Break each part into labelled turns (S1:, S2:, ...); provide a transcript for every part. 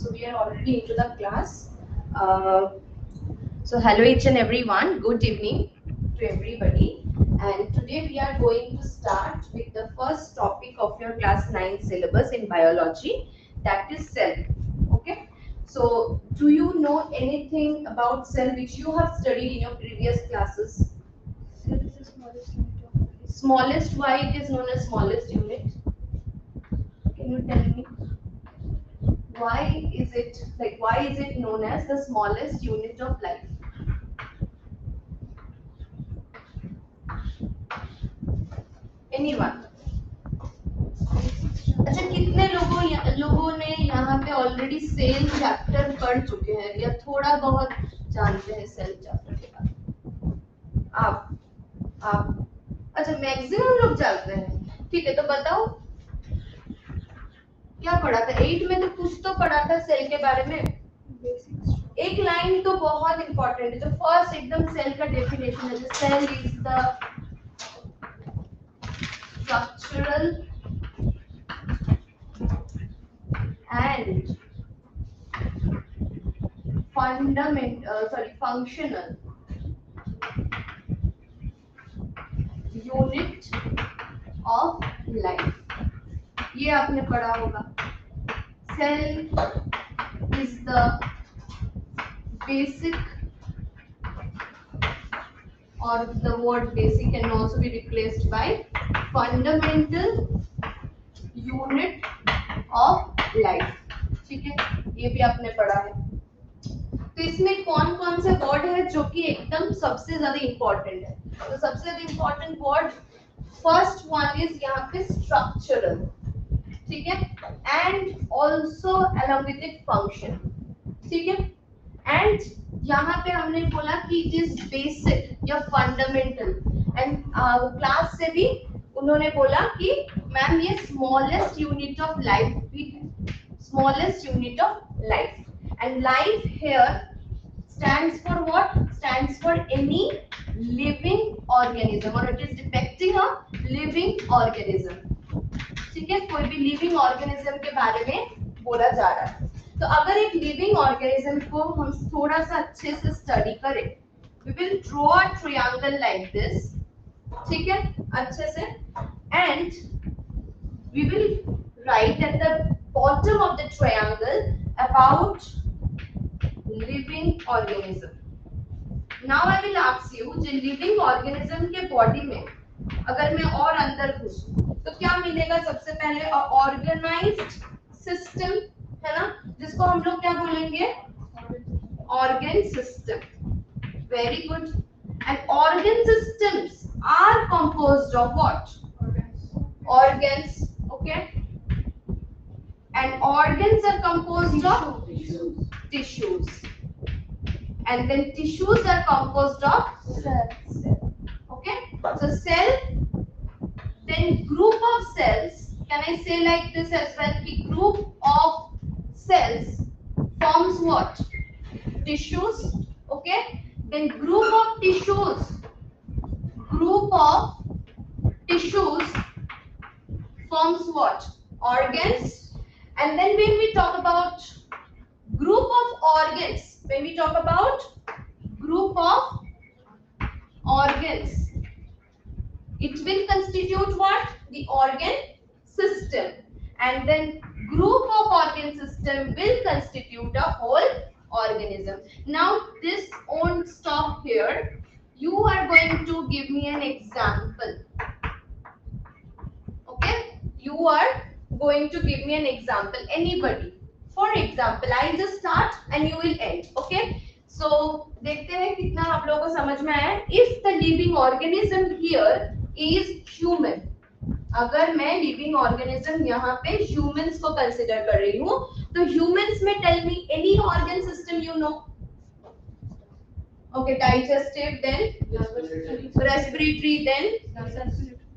S1: So we are already into the class. So hello each and everyone. Good evening to everybody. And today we are going to start with the first topic of your class 9 syllabus in biology, that is cell. Okay. So do you know anything about cell which you have studied in your previous classes?
S2: Cell is the smallest unit of life.
S1: Smallest, why it is known as smallest unit? Can you tell me? Why is it known as the smallest unit of life? Anyone? अच्छा, कितने लोगों ने यहाँ पे already cell chapter पढ़ चुके हैं या थोड़ा बहुत जानते हैं सेल चैप्टर के बारे में? आप अच्छा, मैक्सिमम लोग जानते हैं। ठीक है, तो बताओ क्या पढ़ा था 8 में? तो कुछ तो पढ़ा था सेल के बारे में। एक लाइन तो बहुत इंपॉर्टेंट है, जो फर्स्ट एकदम सेल का डेफिनेशन है, cell is the structural and functional unit of life. ये आपने पढ़ा होगा। Cell is the basic, or the word basic can also be replaced by fundamental unit of life। ठीक है, ये भी आपने पढ़ा है। तो इसमें कौन कौन से वर्ड है जो कि एकदम सबसे ज्यादा इंपॉर्टेंट है? तो सबसे ज्यादा important word first one is यहाँ पे स्ट्रक्चरल, ठीक है, and also along with it function, ठीक है। एंड यहाँ पे हमने बोला कि इट इज बेसिक या फंडामेंटल, एंड क्लास से भी उन्होंने बोला कि मैम ये स्मॉलेस्ट यूनिट ऑफ लाइफ भी है, smallest unit of life. And life here stands for what? Stands for any living organism, or it is depicting a living organism। ठीक है, कोई भी लिविंग ऑर्गेनिज्म के बारे में बोला जा रहा है। तो अगर एक लिविंग ऑर्गेनिज्म को हम थोड़ा सा अच्छे से स्टडी करें, we will draw a triangle like this, ठीक है, अच्छे से, and we will write at the bottom of the triangle about living organism। Now I will ask you, जो लिविंग ऑर्गेनिज्म के बॉडी में अगर मैं और अंदर घुसूं तो क्या मिलेगा? सबसे पहले ऑर्गेनाइज्ड सिस्टम, है ना, जिसको हम लोग क्या बोलेंगे? Organ system. Very good. And organ systems are composed of what? organs, okay, and organs are composed of tissues, and then tissues are composed of cells, okay. So cell, then group of cells, can I say like this as well, ki group of cells forms what? Tissues, okay. Then group of tissues forms what? Organs. And then when we talk about group of organs, when we talk about group of organs, it will constitute what? The organ system. And then group of organ system will constitute a whole organism. Now this won't stop here. You are going to give me an example, okay. You are going to give me an example, anybody. For example, I'll just start and you will end, okay. So देखते हैं कितना आप लोगों को समझ में आया। If the living organism here is human, अगर मैं लिविंग ऑर्गेनिज्म यहाँ पे ह्यूमंस को कंसिडर कर रही हूँ, तो ह्यूमंस में tell me any organ system you know. Okay, digestive, then respiratory, then,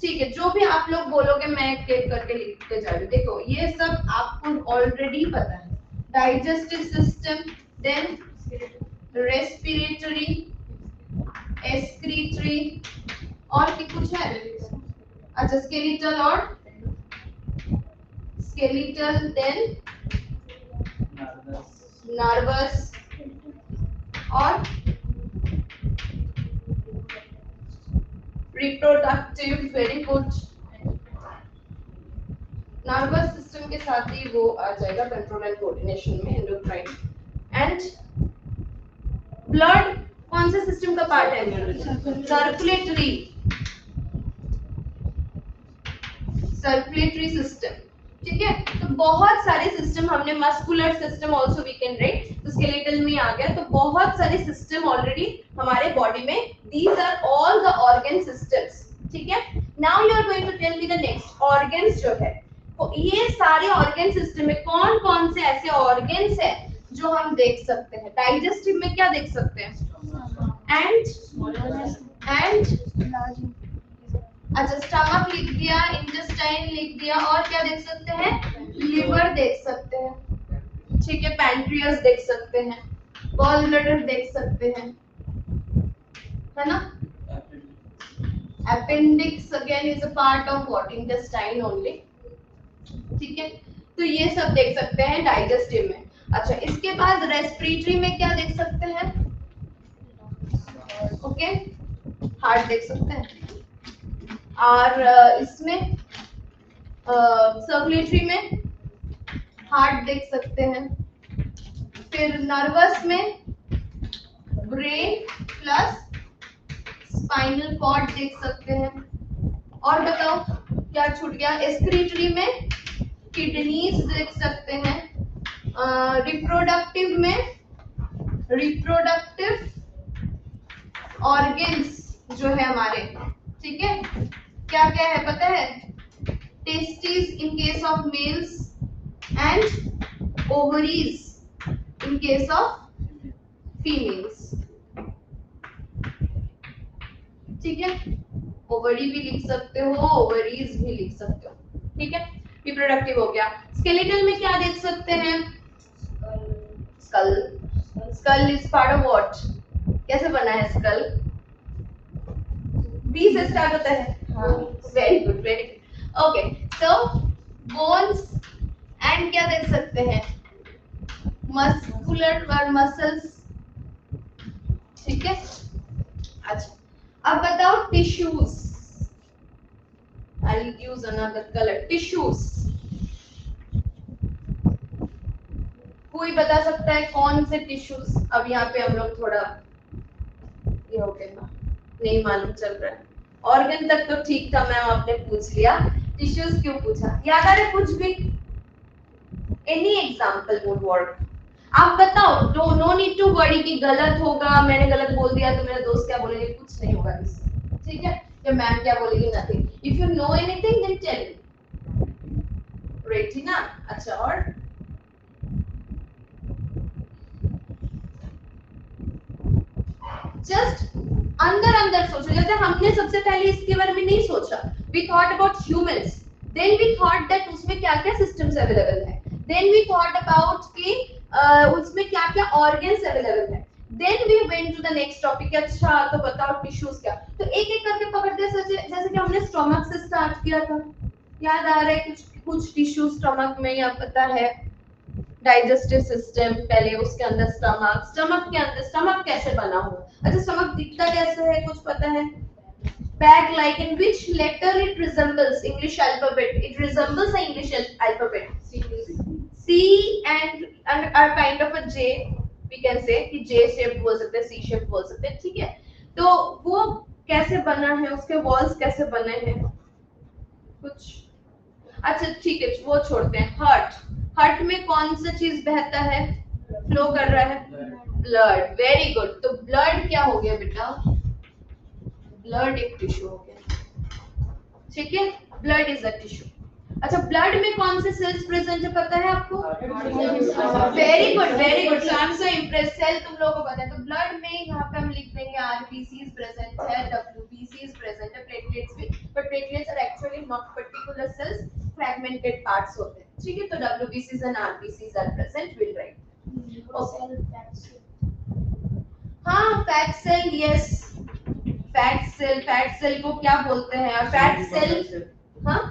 S1: ठीक है, जो भी आप लोग बोलोगे मैं एक एक करके लिखते जा रही हूँ। देखो ये सब आपको ऑलरेडी पता है। Digestive system, then respiratory, excretory, और भी कुछ है? अच्छा, स्केलेटल और स्केलेटल, देन नर्वस और reproductive, very good. Nervous system के साथ ही वो आ जाएगा कंट्रोल एंड कोऑर्डिनेशन में, एंडोक्राइन। एंड ब्लड कौन से सिस्टम का पार्ट है? सर्कुलेटरी, सर्कुलेटरी सिस्टम, ठीक है। तो बहुत सारे सिस्टम हमने, muscular system also we can write, तो स्केलेटल में आ गया। तो बहुत सारे सिस्टम ऑलरेडी हमारे बॉडी में, these are all the organ systems, ठीक है। Now you are going to tell me the next organs जो है। तो ये सारे ऑर्गन सिस्टम में कौन कौन से ऐसे ऑर्गन्स है जो हम देख सकते हैं? डाइजेस्टिव में क्या देख सकते हैं? एंड अच्छा, स्टमक लिख दिया, इंटेस्टाइन लिख दिया, और क्या देख सकते हैं? लिवर देख सकते हैं, ठीक है। पैंक्रियास देख सकते हैं, गॉल ब्लैडर देख सकते हैं, है ना। Appendix again is a part of what? Intestine only, ठीक है। तो ये सब देख सकते हैं डाइजेस्टिव में। अच्छा, इसके बाद रेस्पिरेटरी में क्या देख सकते हैं? ओके, हार्ट देख सकते हैं, और इसमें सर्कुलेटरी में हार्ट देख सकते हैं। फिर नर्वस में ब्रेन प्लस स्पाइनल कॉर्ड देख सकते हैं। और बताओ क्या छूट गया? एस्क्रीटरी में किडनीज देख सकते हैं। रिप्रोडक्टिव में रिप्रोडक्टिव ऑर्गन्स जो है हमारे, ठीक है, क्या क्या है पता है? Testis in case of males and ovaries in case of females, ठीक है। ओवरी भी लिख सकते हो, ओवरीज भी लिख सकते हो, ठीक है। रिप्रोडक्टिव हो गया। स्केलेटल में क्या देख सकते हैं? Skull, skull is part of what? कैसे बना है स्कल? बी से स्टार्ट होता है, very good, very good. Okay, तो बोन्स एंड क्या देख सकते हैं? मस्कुलर और मसल्स, ठीक है। अच्छा, अब बताओ tissues. I'll use another color. Tissues. कोई बता सकता है कौन से टिश्यूज? अब यहाँ पे हम लोग थोड़ा ये हो गया ना, नहीं मालूम चल रहा है। ऑर्गन तक तो ठीक था, मैम आपने पूछ लिया, टिश्यूज क्यों पूछा? याद आ रहा है कुछ भी? Any example would work. आप बताओ, नो नीड टू वरी कि गलत होगा, मैंने गलत बोल दिया तो मेरे दोस्त क्या बोलेंगे, कुछ नहीं होगा इससे, ठीक है। या मैम क्या बोलेगी, nothing. If you know anything then tell me, right ना। अच्छा, और जस्ट अंदर अंदर सोचो। जैसे हमने सबसे पहले इसके बारे में नहीं सोचा, we thought about humans, then we thought that उसमें क्या क्या सिस्टम्स अवेलेबल है, देन वी थॉट अबाउट कि उसमें क्या क्या ऑर्गन्स अवेलेबल है, then we went to the next topic. अच्छा, तो बताओ टिश्यूज क्या? तो एक एक करके पकड़ते, जैसे कि हमने स्टमक से स्टार्ट किया था, याद आ रहा है कुछ कुछ टिश्यू स्टमक में, या पता है डाइजेस्टिव सिस्टम पहले, उसके अंदर स्टमक, स्टमक के अंदर स्टमक कैसे बना हुआ? अच्छा, स्टमक दिखता कैसे है, कुछ पता है? bag like in which letter it resembles English alphabet? It resembles the English alphabet. C and are kind of a J, we can say कि J shape बोल सकते हैं, C shape बोल सकते हैं, ठीक है। तो वो कैसे बना है, उसके walls कैसे बने हैं कुछ? अच्छा ठीक है, वो छोड़ते हैं। हार्ट, हार्ट में कौन सा चीज बहता है, फ्लो कर रहा है? Blood, very good. तो ब्लड क्या हो गया बेटा? ब्लड एक टिश्यू हो गया, ठीक है। Blood is a tissue. अच्छा, ब्लड में कौन से सेल्स प्रेजेंट है पता है आपको? Very good, very good. So I am so impressed. Cell तुम लोगों को पता है। तो ब्लड में यहाँ पे हम लिख देंगे आरबीसीज प्रेजेंट है, डब्ल्यूबीसीज प्रेजेंट है, प्लेटलेट्स भी, but platelets are actually not particular cells, fragmented parts होते हैं, ठीक है। तो डब्ल्यूबीसीज and RBCs are present, will right. हाँ, fat cell, yes, fat cell, fat cell को क्या बोलते हैं? फैट सेल, हाँ,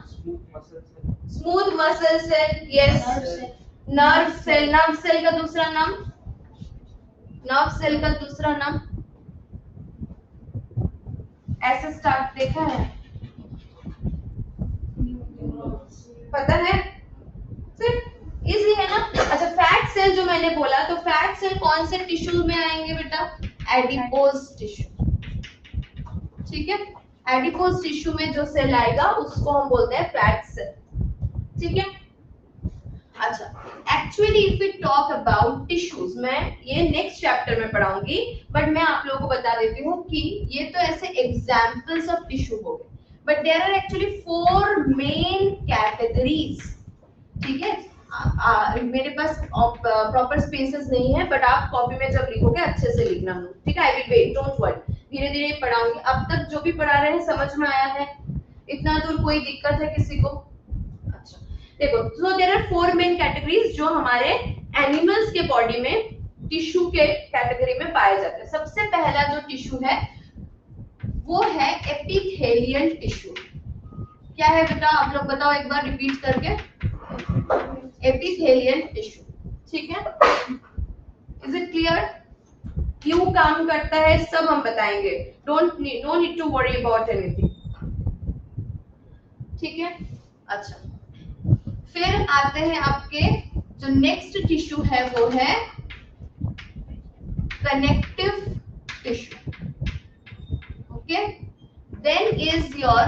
S1: smooth muscle cell, yes, nerve cell, nerve cell का दूसरा नाम, नर्व सेल का दूसरा नाम ऐसे स्टार्ट देखा है, पता है? सिर्फ इजी है ना। अच्छा, फैट सेल जो मैंने बोला, तो फैट सेल कौन से टिश्यू में आएंगे बेटा? एडिपोज टिश्यू, ठीक है। एडिपोज टिश्यू में जो सेल आएगा उसको हम बोलते हैं फैट सेल, ठीक है। अच्छा, actually if we talk about tissues, मैं ये नेक्स्ट चैप्टर में पढ़ाऊंगी, बट मैं आप लोगों को बता देती हूँ कि ये तो ऐसे एग्जांपल्स ऑफ टिश्यू हो गए, but there are actually 4 main categories, ठीक है। मेरे पास प्रॉपर स्पेसेस नहीं है, बट आप कॉपी में जब लिखोगे अच्छे से लिखना, ठीक है। I will wait, don't worry, धीरे धीरे पढ़ाऊंगी। अब तक जो भी पढ़ा रहे हैं समझ में आया है? इतना दूर कोई दिक्कत है किसी को? अच्छा, देखो, so there are 4 main categories जो हमारे एनिमल्स के बॉडी में टिश्यू के कैटेगरी में पाए जाते हैं। सबसे पहला जो टिश्यू है वो है एपिथेलियल टिश्यू। क्या है बेटा, आप लोग बताओ एक बार रिपीट करके। एपिथेलियल टिश्यू, ठीक है। Is it clear? क्यों काम करता है सब हम बताएंगे, no need to worry about anything, ठीक है। अच्छा, फिर आते हैं आपके जो नेक्स्ट टिश्यू है वो है connective tissue, okay. Then is your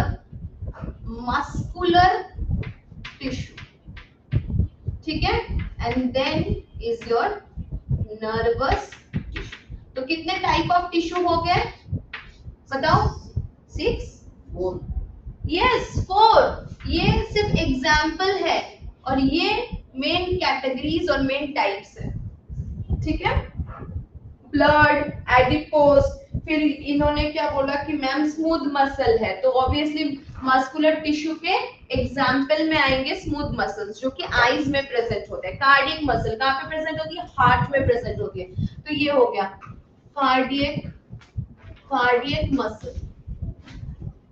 S1: muscular tissue, ठीक है, and then is your nervous tissue. तो कितने टाइप ऑफ टिश्यू हो गए बताओ? 6? 4? यस, 4। ये सिर्फ एग्जाम्पल है और ये मेन कैटेगरीज और मेन टाइप्स है, ठीक है। ब्लड, एडिपोज, फिर इन्होंने क्या बोला कि मैम स्मूथ मसल है, तो ऑब्वियसली मस्कुलर टिश्यू के एग्जाम्पल में आएंगे स्मूथ मसल्स जो कि आईज में प्रेजेंट होते हैं। कार्डियक मसल कहाँ पे प्रेजेंट होती है? हार्ट में प्रेजेंट होती है, तो ये हो गया कार्डियक मसल,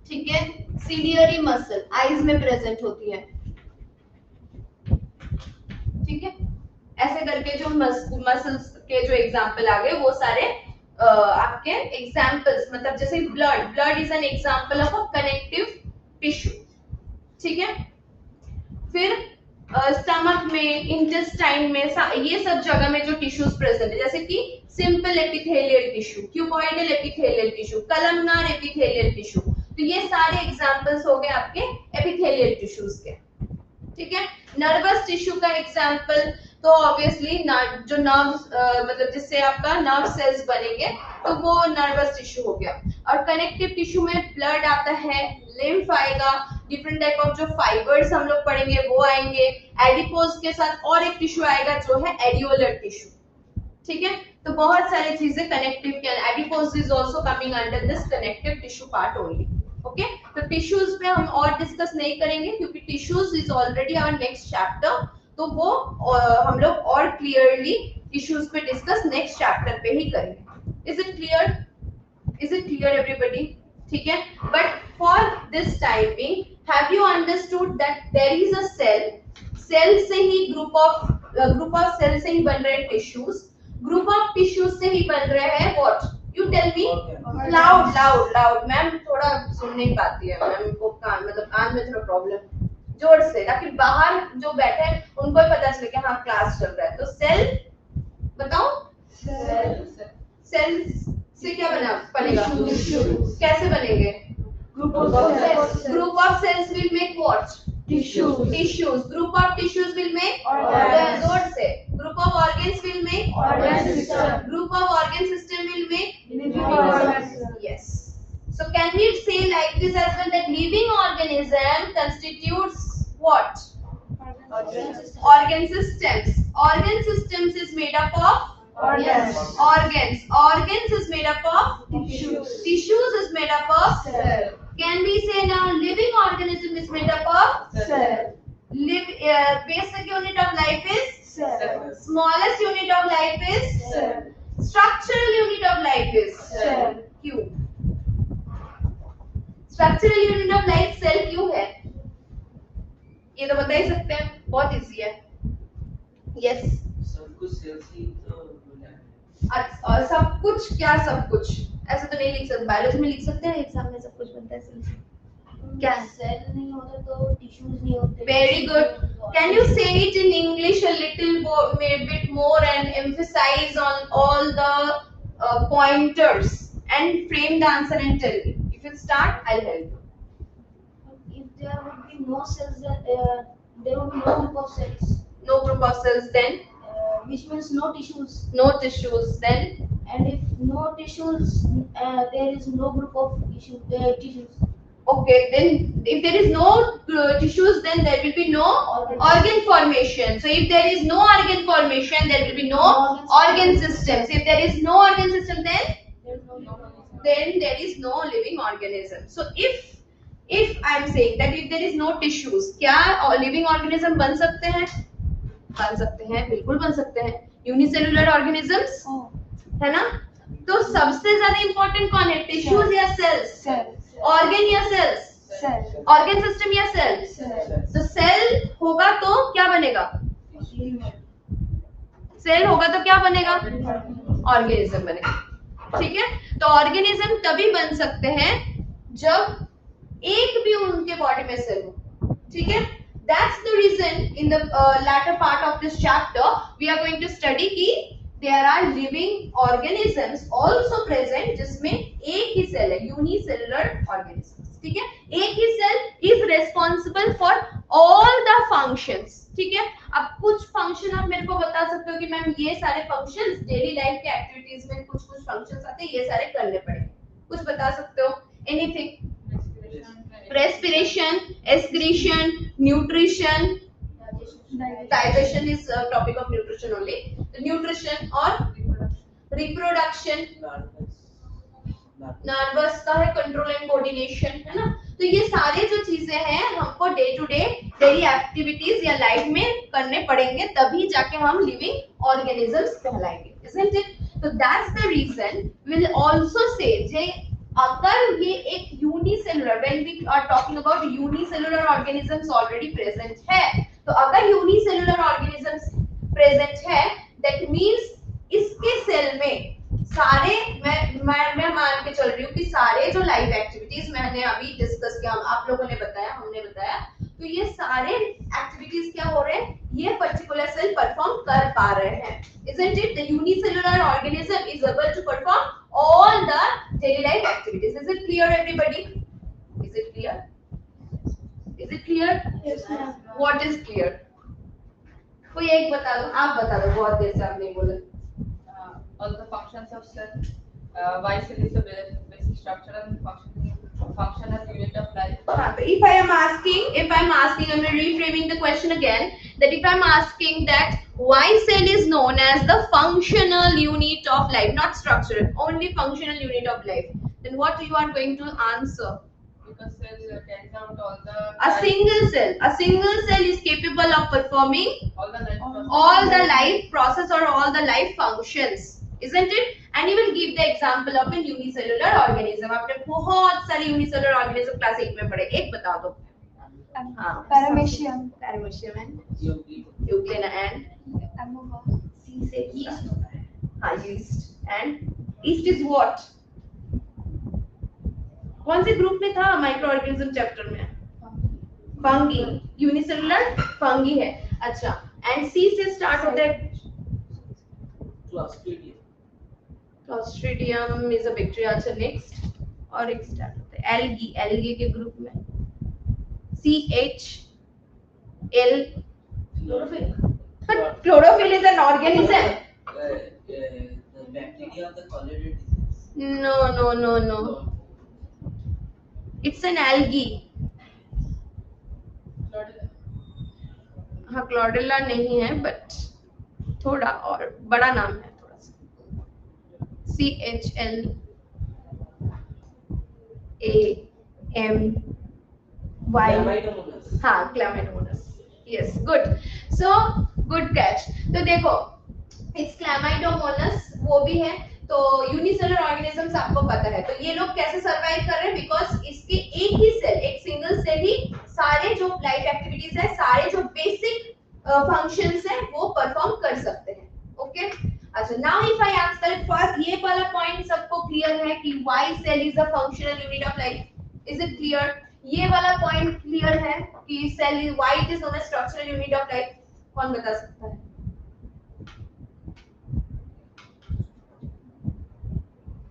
S1: ठीक है। सिलियरी मसल आईज में प्रेजेंट होती है, ठीक है। ऐसे करके जो मसल्स के जो एग्जाम्पल आ गए वो सारे आपके एग्जाम्पल्स, मतलब जैसे blood is an example of a connective tissue, ठीक है। फिर स्टमक में, इंटेस्टाइन में, ये सब जगह में जो टिश्यूज प्रेजेंट है, जैसे कि simple epithelial tissue, cuboidal epithelial tissue, columnar epithelial tissue, तो ये सारे एग्जाम्पल्स हो गए आपके एपिथेलियल टिश्यूज के, ठीक है। नर्वस टिश्यू का एग्जाम्पल तो ऑब्वियसली जो नर्व्स, मतलब जिससे आपका नर्व सेल्स बनेंगे, तो वो नर्वस टिश्यू हो गया। और कनेक्टिव टिश्यू में ब्लड आता है, लिम्फ आएगा, डिफरेंट टाइप ऑफ जो फाइबर्स हम लोग पढ़ेंगे वो आएंगे। एडिपोज के साथ और एक टिश्यू आएगा जो है एडियोलर टिश्यू, ठीक है। तो बहुत सारी चीजें कनेक्टिव के, adipose is also coming under this connective tissue part only, okay. तो टिश्यूज पे हम और डिस्कस नहीं करेंगे क्योंकि tissues is already our next chapter, तो वो हम लोग और क्लियरली टिश्यूज पे डिस्कस नेक्स्ट चैप्टर पे ही करेंगे। Is it clear? Is it clear everybody? ठीक है। But for this typing have you understood that there is a cell से ही ग्रुप ऑफ सेल से ही बन रहे टिश्यूज, ग्रुप ऑफ टिश्यूज से ही बन रहे हैं what? You tell me loud. Ma'am थोड़ा सुन नहीं पाती है, मैम को कान में थोड़ा प्रॉब्लम, जोर से, ताकि बाहर जो बैठे हैं उनको भी पता चले कि हाँ क्लास चल रहा है। तो सेल बताओ, सेल से क्या बनेगा? कैसे बनेंगे? Group of cells will make what? Tissues. Group of tissues will make organs. जोर से. Group of organs will make organ system. Group of organ system will make living organism. Yes. So can we say like this as well, that living organism constitutes what? Organ systems. Organ systems is made up of organs. Organs is made up of tissues. Tissues is made up of cell. Can we say now living organism is made up of cell? Basic unit of life is cell. Smallest unit of life is cell. Structural unit of life is cell. Q. Structural unit of life cell क्यों है? ये तो बता ही सकते हैं, बहुत easy है। Yes
S3: सब कुछ सेल्स ही तो बोला है।
S1: और सब कुछ क्या सब कुछ ऐसे तो नहीं लिख सकते, बायोलॉजी में लिख सकते हैं एग्जाम में सब कुछ बनता है सेल्स में। क्या?
S2: सेल नहीं होता तो टिश्यूज नहीं होते।
S1: Very good. Can you say it in English a little more, maybe bit more, and emphasize on all the pointers and frame the answer and tell me. If you start, I'll help you.
S2: If there would be no cells, there would be no group of cells,
S1: No group of cells, then
S2: which means no tissues.
S1: no tissues, then
S2: And if no tissues, there is no group of tissues.
S1: okay. Then if there is no tissues, then there will be no organ formation. So if there is no organ formation, there will be no organ systems. If there is no organ system, then there is no living organism. So if I am saying that if there is no tissues, क्या living organism बन सकते हैं? बन सकते हैं, बिल्कुल बन सकते हैं. Unicellular organisms है ना? तो सबसे ज्यादा इंपॉर्टेंट कौन है? टिश्यूज या सेल्स?
S2: Cells.
S1: ऑर्गन या सेल्स?
S2: Cells.
S1: ऑर्गन सिस्टम या सेल्स? तो सेल होगा तो क्या बनेगा? सेल होगा तो क्या बनेगा? ऑर्गेनिज्म बनेगा. ठीक है, तो ऑर्गेनिज्म तभी बन सकते हैं जब एक भी उनके बॉडी में सेल हो. ठीक है, that's the reason in the latter part of this chapter we are going to study कि there are living organisms also present जिसमें एक ही सेल है, unicellular organisms. ठीक है, एक ही cell is responsible for all the functions. ठीक है, अब कुछ फंक्शन आप मेरे को बता सकते हो कि मैम ये सारे फंक्शंस डेली लाइफ के एक्टिविटीज में कुछ कुछ फंक्शंस आते हैं, ये सारे करने पड़ेंगे. कुछ बता सकते हो? Anything? Respiration, excretion, nutrition, digestion is a topic of nutrition only. The nutrition or reproduction, nervous का है control and coordination, है ना? तो ये सारे जो चीजें हैं हमको day to day daily activities या लाइफ में करने पड़ेंगे, तभी जाके हम लिविंग ऑर्गेनिजम्स कहलाएंगे, isn't it? So that's the reason we'll also say जे अगर ये एक unicellular, when we are talking about unicellular organisms already present है, तो अगर यूनिसेलुलर ऑर्गेनिजम्स प्रेजेंट है दैट मींस इसके सेल में सारे मैं मान के चल रही हूँ कि सारे जो लाइफ एक्टिविटीज मैंने अभी डिस्कस किया, आप लोगों ने बताया, हमने बताया, तो ये सारे एक्टिविटीज क्या हो रहे हैं, ये पर्टिकुलर सेल परफॉर्म कर पा रहे हैं. Isn't it? The unicellular organism is able to perform all the daily life activities. Is it clear, everybody? Is it clear? Is it clear?
S2: Yes, ma'am.
S1: What is clear? कोई एक बता दो, आप बता दो, बहुत देर से आप नहीं बोले.
S4: All the functions of cell. Why cell is a basic structure and functional unit of life.
S1: If I am asking, I'm reframing the question again. That if I'm asking that why cell is known as the functional unit of life, not structure, only functional unit of life, then what you are going to answer?
S4: Because cell carries out all the
S1: A single cell is capable of performing
S4: all the life
S1: all the life process or all the life functions, isn't it? And you will give the example of a unicellular organism. आपने बहुत सारे unicellular organism class 8 में पढ़े, एक बता दो. हाँ.
S2: Paramecium.
S1: Paramecium and
S3: Yogi
S1: Euglena and
S2: Amoeba.
S1: C से yeast होता है. हाँ, yeast. And yeast is what? कौन से ग्रुप में था माइक्रो ऑर्गेनिज्म चैप्टर में? फंगी. यूनिसेलुलर फंगी है. अच्छा, एंड सी से स्टार्ट होता है. Clostridium is a bacteria. अच्छा, नेक्स्ट और एक स्टार्ट होता है एल्गी. एल्गी के ग्रुप में CHL. Chlorophyll. But chlorophyll is an organism.
S3: the bacteria of the cholera disease.
S1: No. It's an algae. हाँ, क्लोरेला नहीं है, बट थोड़ा और बड़ा नाम है थोड़ा सा. CHLAMY.
S3: Chlamydomonas.
S1: हाँ, Chlamydomonas. Yes, good. So good catch. तो देखो, it's Chlamydomonas वो भी है. तो यूनिसेलुलर ऑर्गेनिजम्स आपको पता है. तो ये लोग कैसे सरवाइव कर रहे हैं? बिकॉज इसके एक ही सेल, एक सिंगल सेल ही सारे जो लाइफ एक्टिविटीज है, सारे जो बेसिक फंक्शंस है वो परफॉर्म कर सकते हैं. ओके. अच्छा, now if I ask that first ये वाला पॉइंट सबको क्लियर है कि why cell is a functional unit of life. Is it clear? ये वाला पॉइंट क्लियर है कि cell is why it is known as structural unit of life. कौन बता सकता है?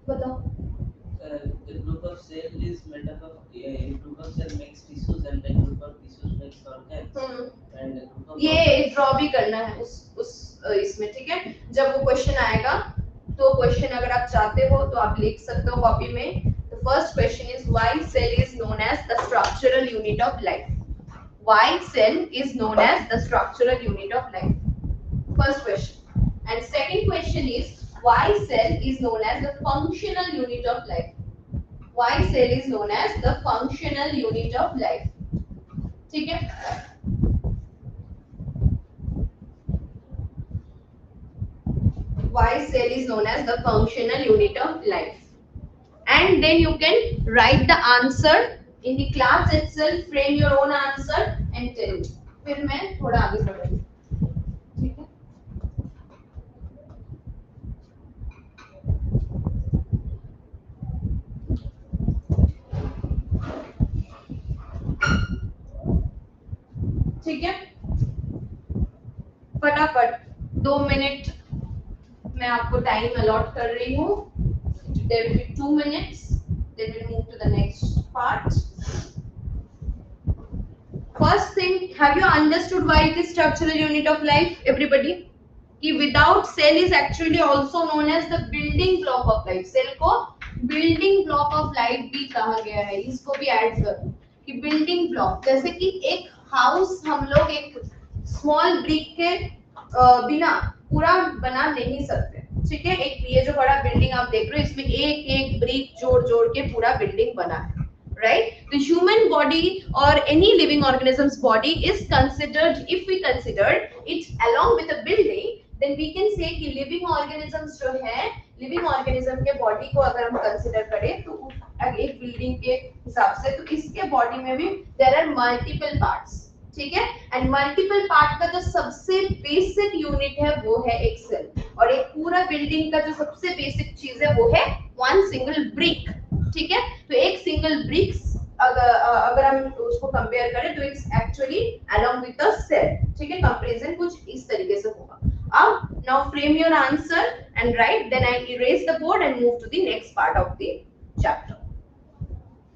S1: बताओ.
S3: The group of cell is made up of a group of cell makes tissues and the group of tissues makes organs and the group of
S1: ये draw भी करना है उस इसमें. ठीक है, जब वो क्वेश्चन आएगा तो क्वेश्चन अगर आप चाहते हो तो आप लिख सकते हो कॉपी में. The first question is why cell is known as the structural unit of life. Why cell is known as the structural unit of life. First question. And second question is why cell is known as the functional unit of life. Why cell is known as the functional unit of life. ठीक है. Why cell is known as the functional unit of life. And then you can write the answer in the class itself. Frame your own answer and tell me. फिर मैं थोड़ा आगे बढ़ूंगी. ठीक है. ठीक है, फटाफट 2 मिनट मैं आपको टाइम अलॉट कर रही हूँ. There will be 2 minutes. Then we'll move to the next part. First thing, have you understood why it is structural unit of life, everybody? कि without cell is actually also known as the building block of life. Cell को building block of life भी कहा गया है. इसको भी add करो कि building block, जैसे कि एक हाउस हम लोग एक स्मॉल ब्रिक के बिना पूरा बना नहीं सकते. ठीक है, एक ये जो बड़ा बिल्डिंग आप देख रहे हो इसमें एक एक ब्रिक जोड़ जोड़ के पूरा बिल्डिंग बना है. Right? The human body or any living organism's body is considered, if we consider it along with a building, then we can say कि living organisms जो है, living organism के body को अगर हम consider करें तो एक बिल्डिंग के हिसाब से, तो इसके बॉडी में भी there are multiple parts. ठीक है, एंड मल्टीपल पार्ट का जो सबसे बेसिक यूनिट है वो है एक सेल. और एक पूरा बिल्डिंग का जो सबसे बेसिक चीज है वो है वन सिंगल ब्रिक. ठीक है, तो एक सिंगल ब्रिक अगर हम उसको कंपेयर करें तो it's actually along with the cell. ठीक है, कंपैरिजन कुछ इस तरीके से होगा. अब now frame your answer and write, then I erase the board and move to the next part of the chapter.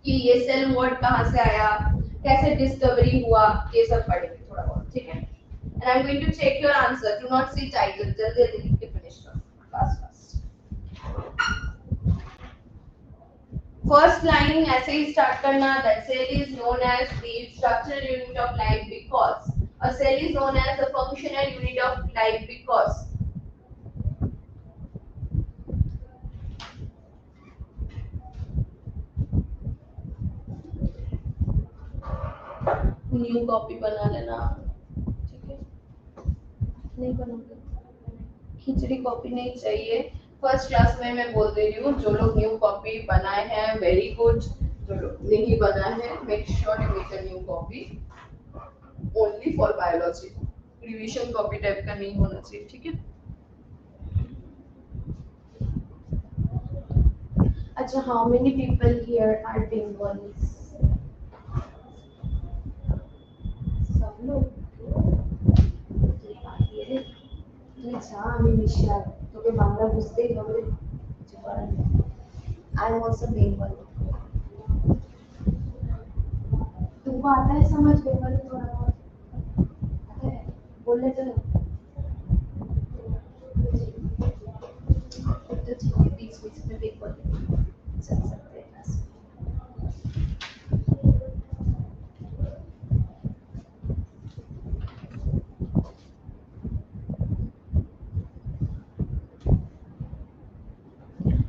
S1: कि ये सेल वर्ड कहां से आया, कैसे डिस्कवरी हुआ, ये सब पढ़ेंगे थोड़ा बहुत. ठीक है, and I am going to check your answer. Do not see title, जल्दी जल्दी लिख के फिनिश करो फास्ट फास्ट. फर्स्ट लाइन ऐसे ही स्टार्ट करना. That cell is known as the structural unit of life because a cell is known as the functional unit of life because new copy बना लेना. ठीक है, नहीं बनाओगे खिचड़ी कॉपी नहीं चाहिए. फर्स्ट क्लास में मैं बोल दे रही हूँ, जो लोग न्यू कॉपी बनाए हैं वेरी गुड, जो लोग नहीं बनाए हैं make sure you make a new copy only for biology. Revision copy type का नहीं होना चाहिए. ठीक है. अच्छा, how many people here are Bengalis? सब लोग. আমি মিশাল তোকে বাংলা বুঝতেই হবে. I am also Bengali. तुमको आता है समझ बेंगॉली थोड़ा बहुत? आता है बोलने चलो. तो ठीक है, बीच बीच में बेंगॉली चल सकते हैं.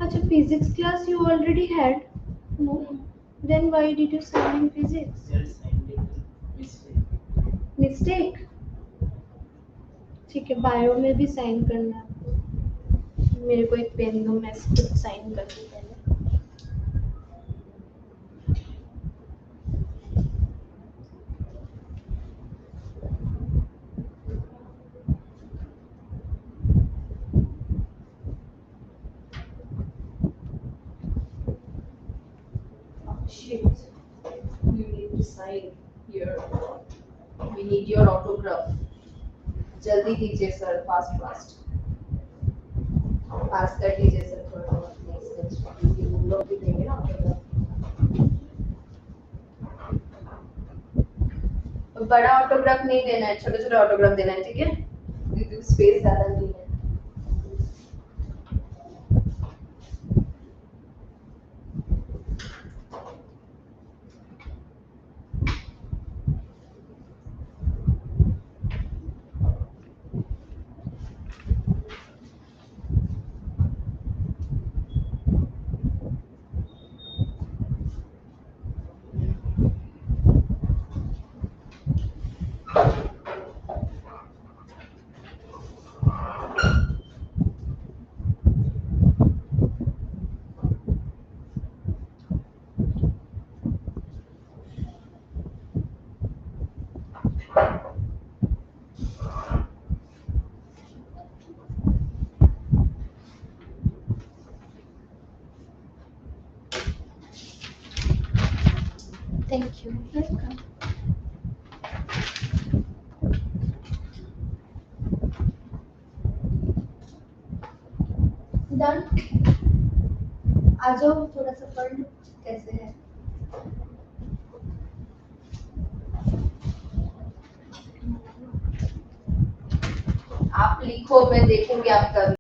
S1: अच्छा, physics class you already had? No. Then why did you sign in physics? Mistake. ठीक है, बायो में भी साइन करना है. मेरे को एक पेन दो, मैं खुद साइन कर दूं पहले. Shit. You need to sign here. We need your autograph. जल्दी दीजिए सर, फास्ट फास्ट पास कर दीजिए सर थोड़ा प्लीज। ये लोग भी देंगे ना autograph। बड़ा ऑटोग्राफ नहीं देना है, छोटे छोटे ऑटोग्राफ देना है, ठीक है? क्योंकि स्पेस ज्यादा नहीं है।
S2: Thank you. Welcome.
S1: डन। आ जाओ थोड़ा सा पढ़ लो कैसे है। आप लिखो, मैं देखूंगी आप कर